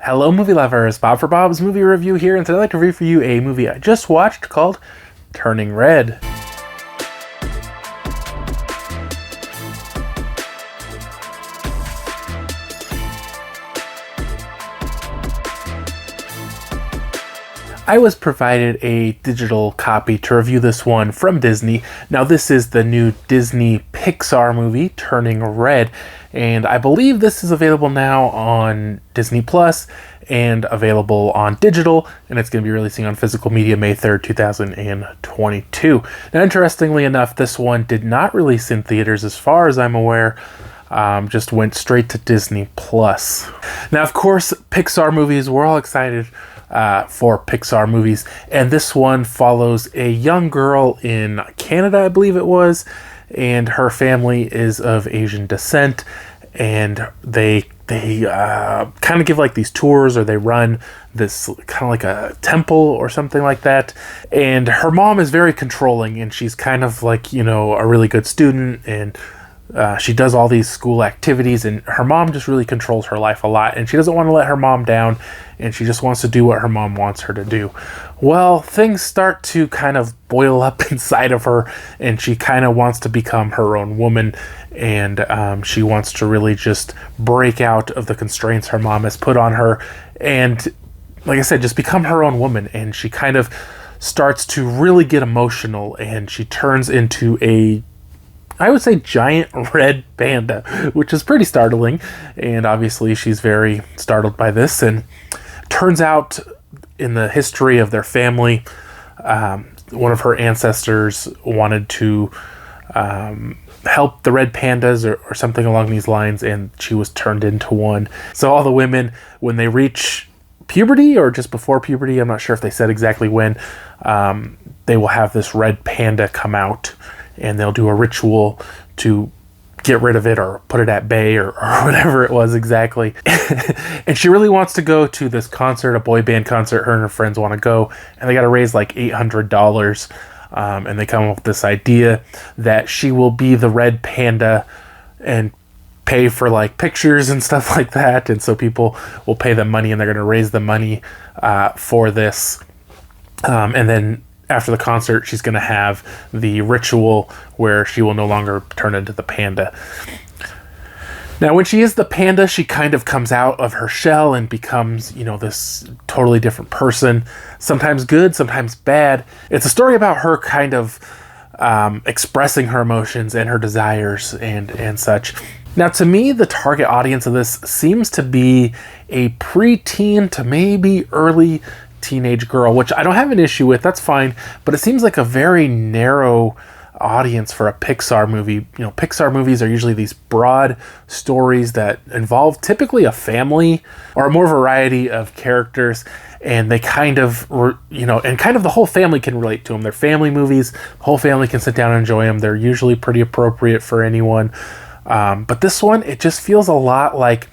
Hello movie lovers, Bob for Bob's Movie Review here, and today I'd like to review for you a movie I just watched called Turning Red. I was provided a digital copy to review this one from Disney. Now this is the new Disney Pixar movie, Turning Red, and I believe this is available now on Disney Plus and available on digital, and it's going to be releasing on physical media May 3rd, 2022. Now interestingly enough, this one did not release in theaters as far as I'm aware. Just went straight to Disney Plus. Now of course, Pixar movies, we're all excited for Pixar movies, and this one follows a young girl in Canada, I believe it was, and her family is of Asian descent, and they kind of give like these tours, or they run this kind of like a temple or something like that, and her mom is very controlling, and she's kind of like, you know, a really good student, and she does all these school activities, and her mom just really controls her life a lot, and she doesn't want to let her mom down, and she just wants to do what her mom wants her to do. Well, things start to kind of boil up inside of her, and she kind of wants to become her own woman, and she wants to really just break out of the constraints her mom has put on her, and like I said, just become her own woman. And she kind of starts to really get emotional, and she turns into a, I would say, giant red panda, which is pretty startling, and obviously she's very startled by this. And turns out in the history of their family, one of her ancestors wanted to help the red pandas or something along these lines, and she was turned into one. So all the women, when they reach puberty or just before puberty, I'm not sure if they said exactly when, they will have this red panda come out, and they'll do a ritual to get rid of it or put it at bay or whatever it was exactly. And she really wants to go to this concert, a boy band concert. Her and her friends want to go, and they got to raise like $800. And they come up with this idea that she will be the red panda and pay for like pictures and stuff like that. And so people will pay them money, and they're going to raise the money for this. And then after the concert, she's going to have the ritual where she will no longer turn into the panda. Now, when she is the panda, she kind of comes out of her shell and becomes, you know, this totally different person. Sometimes good, sometimes bad. It's a story about her kind of expressing her emotions and her desires and such. Now, to me, the target audience of this seems to be a preteen to maybe early teenage girl, which I don't have an issue with. That's fine, but it seems like a very narrow audience for a Pixar movie. You know, Pixar movies are usually these broad stories that involve typically a family or a more variety of characters, and they kind of, you know, and kind of the whole family can relate to them. They're family movies. The whole family can sit down and enjoy them. They're usually pretty appropriate for anyone. But this one, it just feels a lot like,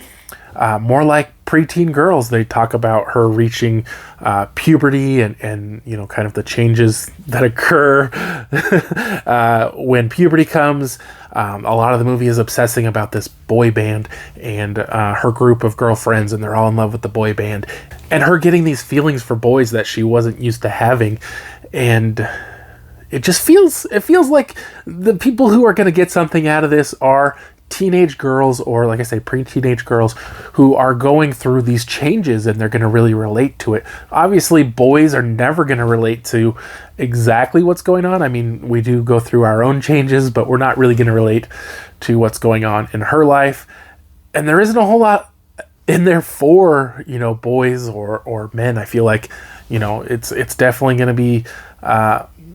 more like preteen girls. They talk about her reaching puberty and you know, kind of the changes that occur when puberty comes. A lot of the movie is obsessing about this boy band and her group of girlfriends, and they're all in love with the boy band, and her getting these feelings for boys that she wasn't used to having. And it just feels like the people who are going to get something out of this are teenage girls, or like I say, pre-teenage girls who are going through these changes, and they're going to really relate to it. Obviously, boys are never going to relate to exactly what's going on. I mean, we do go through our own changes, but we're not really going to relate to what's going on in her life. And there isn't a whole lot in there for, you know, boys or men. I feel like, you know, it's definitely going to be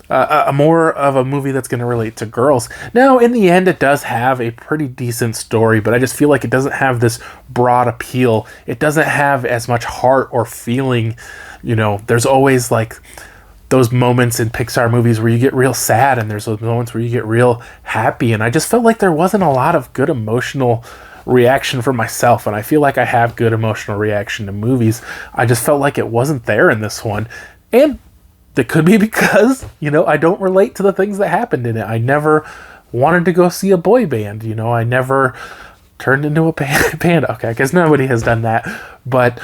a more of a movie that's going to relate to girls. Now, in the end, it does have a pretty decent story, but I just feel like it doesn't have this broad appeal. It doesn't have as much heart or feeling. You know, there's always like those moments in Pixar movies where you get real sad, and there's those moments where you get real happy, and I just felt like there wasn't a lot of good emotional reaction for myself, and I feel like I have good emotional reaction to movies. I just felt like it wasn't there in this one, and that could be because, you know, I don't relate to the things that happened in it. I never wanted to go see a boy band, you know, I never turned into a panda. Okay, I guess nobody has done that, but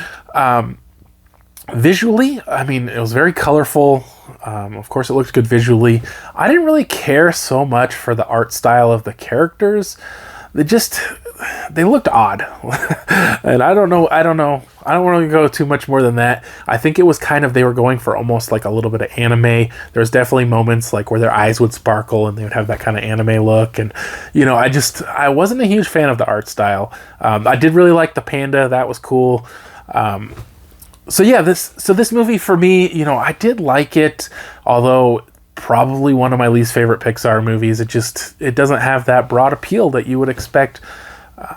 Visually, I mean, it was very colorful. Of course, it looked good visually. I didn't really care so much for the art style of the characters. They looked odd. And I don't know. I don't want to go too much more than that. I think it was kind of, they were going for almost like a little bit of anime. There's definitely moments like where their eyes would sparkle and they would have that kind of anime look. And, you know, I wasn't a huge fan of the art style. I did really like the panda. That was cool. So yeah, this movie for me, you know, I did like it, although probably one of my least favorite Pixar movies. It doesn't have that broad appeal that you would expect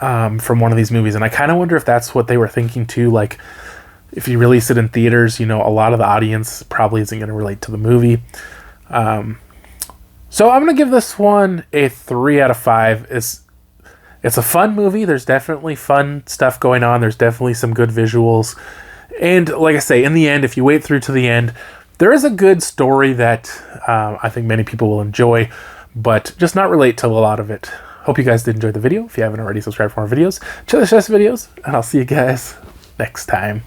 from one of these movies. And I kind of wonder if that's what they were thinking too. Like, if you release it in theaters, you know, a lot of the audience probably isn't going to relate to the movie. So I'm going to give this one a 3 out of 5. It's a fun movie. There's definitely fun stuff going on. There's definitely some good visuals. And like I say, in the end, if you wait through to the end, there is a good story that I think many people will enjoy, but just not relate to a lot of it. Hope you guys did enjoy the video. If you haven't already, subscribe for more videos. Check the videos, and I'll see you guys next time.